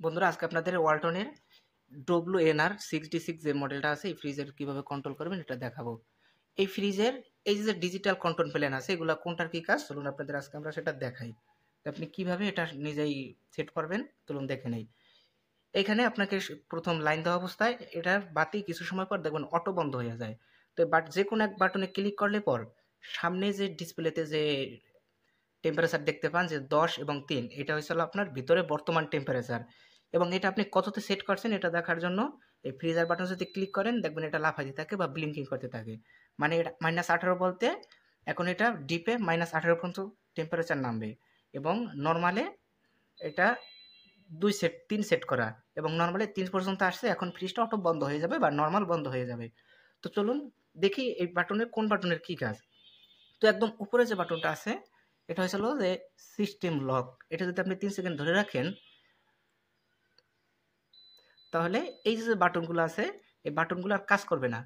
বন্ধুরা আজকে আপনাদের ওয়ালটনের WNR66 যে মডেলটা আছে এই ফ্রিজের কিভাবে কন্ট্রোল করবেন এটা দেখাবো। এই ফ্রিজের এই যে ডিজিটাল কন্ট্রোল প্যানেল আছে এগুলা কোনটার কি কাজ চলুন আপনাদের আজকে আমরা সেটা দেখাই। তো আপনি কিভাবে এটা নিজেই সেট করবেন চলুন দেখে নেই। এখানে আপনাকে প্রথম লাইন দেওয়া অবস্থায় এটার বাতি কিছু সময় পর দেখবেন অটো বন্ধ হয়ে যায়। তো বাট যে কোনো এক বাটনে ক্লিক করলে পর সামনে যে ডিসপ্লেতে যে টেম্পারেচার দেখতে পান যে 10 এবং 3 এটা হয়েছিল আপনার ভিতরে বর্তমান টেম্পারেচার এবং এটা আপনি কততে সেট করছেন এটা দেখার জন্য এই ফ্রিজার বাটন যদি ক্লিক করেন দেখবেন এটা লাফাইতে থাকে বা ব্লিঙ্কিং করতে থাকে। মানে এটা -18 বলতে এখন এটা ডিপে -18 পর্যন্ত টেম্পারেচার নামবে এবং নর্মালে এটা 3 সেট করা এবং নর্মালি 3 পর্যন্ত আসছে। এখন ফ্রিজটা অটো বন্ধ হয়ে যাবে বা নর্মাল বন্ধ হয়ে যাবে। তো চলুন দেখি এই বাটনের কোন বাটনের কি কাজ। তো একদম উপরে যে বাটনটা আছে এটা হয়েছিল যে সিস্টেম লক। এটা যদি আপনি 3 সেকেন্ড ধরে রাখেন তাহলে এই যে বাটনগুলো আছে এই বাটনগুলো আর কাজ করবে না,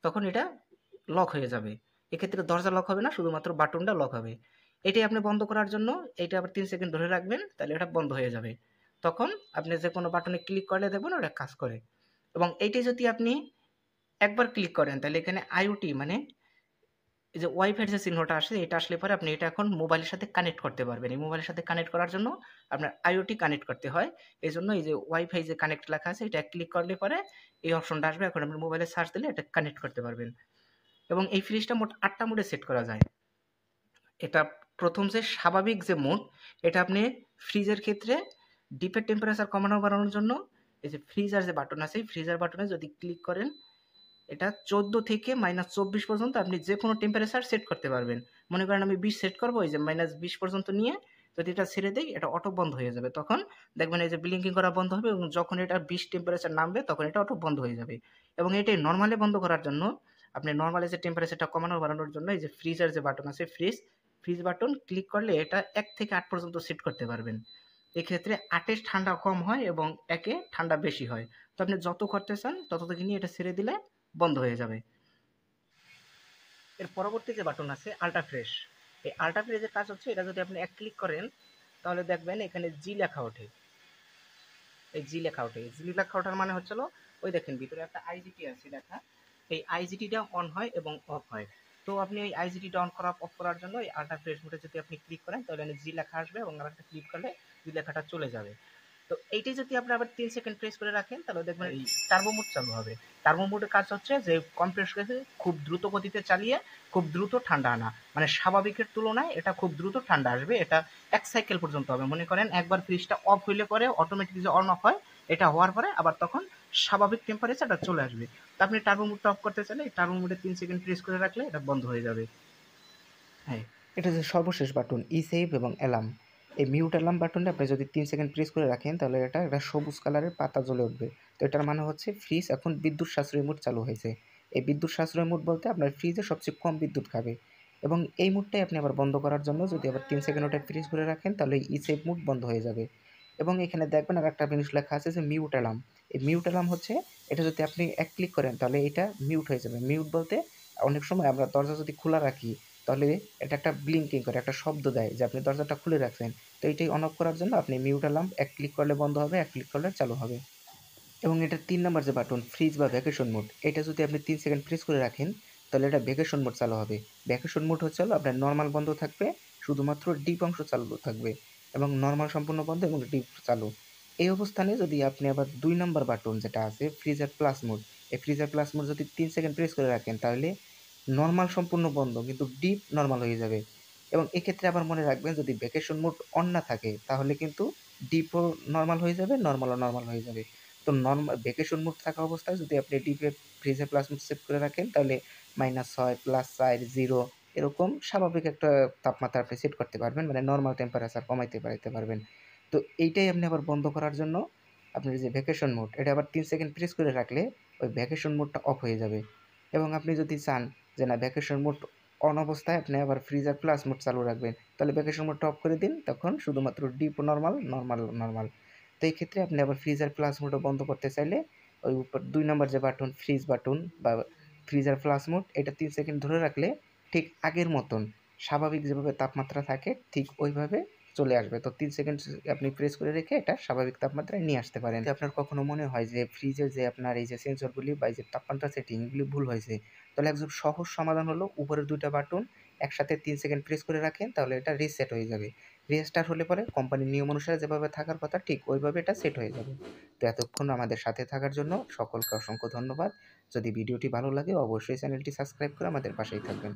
তখন এটা লক হয়ে যাবে। এক্ষেত্রে দরজা লক হবে না, শুধুমাত্র বাটনটা লক হবে। এটাই আপনি বন্ধ করার জন্য এটা আবার 3 সেকেন্ড ধরে রাখবেন, তাহলে এটা বন্ধ হয়ে যাবে। তখন আপনি যে কোনো বাটনে ক্লিক করলে দেখবেন ওটা কাজ করে। এবং এইটাই যদি আপনি একবার ক্লিক করেন তাহলে এখানে আইওটি মানে এই যে ওয়াইফাই যে চিহ্নটা আসে এটা আসলে পরে আপনি এটা এখন মোবাইলের সাথে কানেক্ট করতে পারবেন। এই মোবাইলের সাথে কানেক্ট করার জন্য আপনার আইওটি কানেক্ট করতে হয়। এই জন্য এই যে ওয়াইফাই যে কানেক্ট লেখা আছে এটা ক্লিক করলে পরে এই অপশনটা আসবে। এখন আপনি মোবাইলে সার্চ দিলে এটা কানেক্ট করতে পারবেন। এবং এই ফ্রিজটা মোট 8টা মোডে সেট করা যায়। এটা প্রথম যে স্বাভাবিক যে মোড এটা আপনি ফ্রিজের ক্ষেত্রে ডিপের টেম্পারেচার কমানো বাড়ানোর জন্য এই যে ফ্রিজার যে বাটন আছে এই ফ্রিজার বাটনে যদি ক্লিক করেন এটা 14 থেকে -24 পর্যন্ত আপনি যে কোনো টেম্পারেচার সেট করতে পারবেন। মনে করেন আমি 20 সেট করবো, এই যে -20 পর্যন্ত নিয়ে যদি এটা ছেড়ে দেই এটা অটো বন্ধ হয়ে যাবে। তখন দেখবেন এই যে ব্লিঙ্কিং করা বন্ধ হবে এবং যখন এটা 20 টেম্পারেচার নামবে তখন এটা অটো বন্ধ হয়ে যাবে। এবং এটাই নরমালি বন্ধ করার জন্য আপনি নরমালি যে টেম্পারেচারটা কমানো বাড়ানোর জন্য এই যে ফ্রিজার যে বাটন আছে ফ্রিজ বাটন ক্লিক করলে এটা 1 থেকে 8 পর্যন্ত সেট করতে পারবেন। এক্ষেত্রে 8 এ ঠান্ডা কম হয় এবং 1 এ ঠান্ডা বেশি হয়। তো আপনি যত করতে চান তত থেকে নিয়ে এটা ছেড়ে দিলে বন্ধ হয়ে যাবে। এর পরবর্তী যে বাটন আছে আল্ট্রা ফ্রেশ, এই আল্ট্রা ফ্রেশের কাজ হচ্ছে এটা যদি আপনি এক ক্লিক করেন তাহলে দেখবেন এখানে জি লেখা ওঠে। এই জি লেখা ওঠে, জি লেখা ওঠার মানে হচ্ছিল ওই দেখেন ভিতরে একটা আইজিটি আছে লেখা, এই আইজিটিটা অন হয় এবং অফ হয়। তো আপনি এই আইজিটিটা অন করা অফ করার জন্য এই আল্ট্রা ফ্রেশ মোডে যদি আপনি ক্লিক করেন তাহলে জি লেখা আসবে এবং আরেকটা ক্লিক করলে জি লেখাটা চলে যাবে। তো এইটাই যদি আপনি আবার 3 সেকেন্ড প্রেস করে রাখেন তাহলে দেখবেন এই টার্বো মোড চালু হবে। টার্বো মোডের কাজ হচ্ছে যে কম্প্রেসরকে খুব দ্রুত গতিতে চালিয়ে খুব দ্রুত ঠান্ডা আনা, মানে স্বাভাবিকের তুলনায় এটা খুব দ্রুত ঠান্ডা আসবে। এটা 1 সাইকেল পর্যন্ত হবে। মনে করেন একবার ফ্রিজটা অফ হইলে পরে অটোমেটিক যে অন অফ হয় এটা হওয়ার পরে আবার তখন স্বাভাবিক টেম্পারেচারটা চলে আসবে। তো আপনি টার্বো মোডটা অফ করতে চাইলে এই টার্বো মোডে 3 সেকেন্ড প্রেস করে রাখলে এটা বন্ধ হয়ে যাবে। হ্যাঁ, এটা যে সর্বশেষ বাটন ই সেভ এবং অ্যালার্ম, এই মিউট অ্যালার্ম বাটনটা আপনি যদি 3 সেকেন্ড প্রেস করে রাখেন তাহলে এটা একটা সবুজ কালারের পাতা জ্বলে উঠবে। তো এটার মানে হচ্ছে ফ্রিজ এখন বিদ্যুৎ সাশ্রয়ী মোড চালু হয়েছে। এই বিদ্যুৎ সাশ্রয়ী মোড বলতে আপনার ফ্রিজে সবচেয়ে কম বিদ্যুৎ খাবে। এবং এই মোডটাই আপনি আবার বন্ধ করার জন্য যদি আবার 3 সেকেন্ড ওটা প্রেস করে রাখেন তাহলে ই সেভ মোড বন্ধ হয়ে যাবে। এবং এখানে দেখবেন আর একটা জিনিস লেখা আছে যে মিউট অ্যালার্ম। এই মিউট অ্যালার্ম হচ্ছে এটা যদি আপনি এক ক্লিক করেন তাহলে এটা মিউট হয়ে যাবে। মিউট বলতে অনেক সময় আমরা দরজা যদি খোলা রাখি তাহলে এটা একটা ব্লিঙ্কিং করে একটা শব্দ দেয় যে আপনি দরজাটা খুলে রাখছেন। তো এইটাই অন অফ করার জন্য আপনি মিউট অ্যালার্ম এক ক্লিক করলে বন্ধ হবে, এক ক্লিক করলে চালু হবে। এবং এটার ৩ নাম্বার যে বাটন ফ্রিজ বা ভ্যাকেশন মোড, এটা যদি আপনি ৩ সেকেন্ড প্রেস করে রাখেন তাহলে এটা ভ্যাকেশন মোড চালু হবে। ভ্যাকেশন মোড হচ্ছে হলো আপনার নরমাল বন্ধ থাকবে, শুধুমাত্র ডিপ অংশ চালু থাকবে এবং নরমাল সম্পূর্ণ বন্ধ এবং ডিপ চালু। এই অবস্থানে যদি আপনি আবার ২ নাম্বার বাটন যেটা আছে ফ্রিজার প্লাস মোড, এই ফ্রিজার প্লাস মোড যদি ৩ সেকেন্ড প্রেস করে রাখেন তাহলে নরমাল সম্পূর্ণ বন্ধ কিন্তু ডিপ নরমাল হয়ে যাবে। এবং এক্ষেত্রে আবার মনে রাখবেন যদি ভ্যাকেশন মোড অন না থাকে তাহলে কিন্তু ডিপও নরমাল হয়ে যাবে, নরমালও নরমাল হয়ে যাবে। তো নরমাল ভ্যাকেশন মোড থাকা অবস্থায় যদি আপনি ডিপে ফ্রিজে প্লাস মোড সেট করে রাখেন তাহলে -6 +4 0 এরকম স্বাভাবিক একটা তাপমাত্রা আপনি সেট করতে পারবেন, মানে নরমাল টেম্পারেচার কমাইতে বাড়াইতে পারবেন। তো এইটাই আপনি আবার বন্ধ করার জন্য আপনার যে ভ্যাকেশন মোড এটা আবার ৩ সেকেন্ড প্রেস করে রাখলে ওই ভ্যাকেশন মোডটা অফ হয়ে যাবে। এবং আপনি যদি চান যে না ভ্যাকেশন মোড অন অবস্থায় আপনি আবার ফ্রিজার প্লাস মোড চালু রাখবেন তাহলে ভ্যাকেশন মোডটা অফ করে দিন, তখন শুধুমাত্র ডিপ নরমাল, নরমাল নরমাল। তো এই ক্ষেত্রে আপনি আবার ফ্রিজার প্লাস মোডও বন্ধ করতে চাইলে ওই উপর ২ নাম্বার যে বাটন ফ্রিজ বাটন বা ফ্রিজার প্লাস মোড এটা ৩ সেকেন্ড ধরে রাখলে ঠিক আগের মতন স্বাভাবিক যেভাবে তাপমাত্রা থাকে ঠিক ওইভাবে চলে আসবে। তো 3 সেকেন্ড আপনি প্রেস করে রেখে এটা স্বাভাবিক তাপমাত্রায় নিয়ে আসতে পারেন। যদি আপনার কখনো মনে হয় যে ফ্রিজের যে আপনার এই যে সেন্সরগুলি বা এই যে তাপমাত্রা সেটিং এগুলি ভুল হয়েছে, তাহলে একদম সহজ সমাধান হলো উপরের 2টা বাটন একসাথে 3 সেকেন্ড প্রেস করে রাখেন, তাহলে এটা রিসেট হয়ে যাবে। রিস্টার্ট হলে পরে কোম্পানির নিয়ম অনুসারে যেভাবে থাকার কথা ঠিক ওইভাবে এটা সেট হয়ে যাবে। তো এতক্ষণ আমাদের সাথে থাকার জন্য সকলকে অসংখ্য ধন্যবাদ। যদি ভিডিওটি ভালো লাগে অবশ্যই চ্যানেলটি সাবস্ক্রাইব করে আমাদের পাশেই থাকবেন।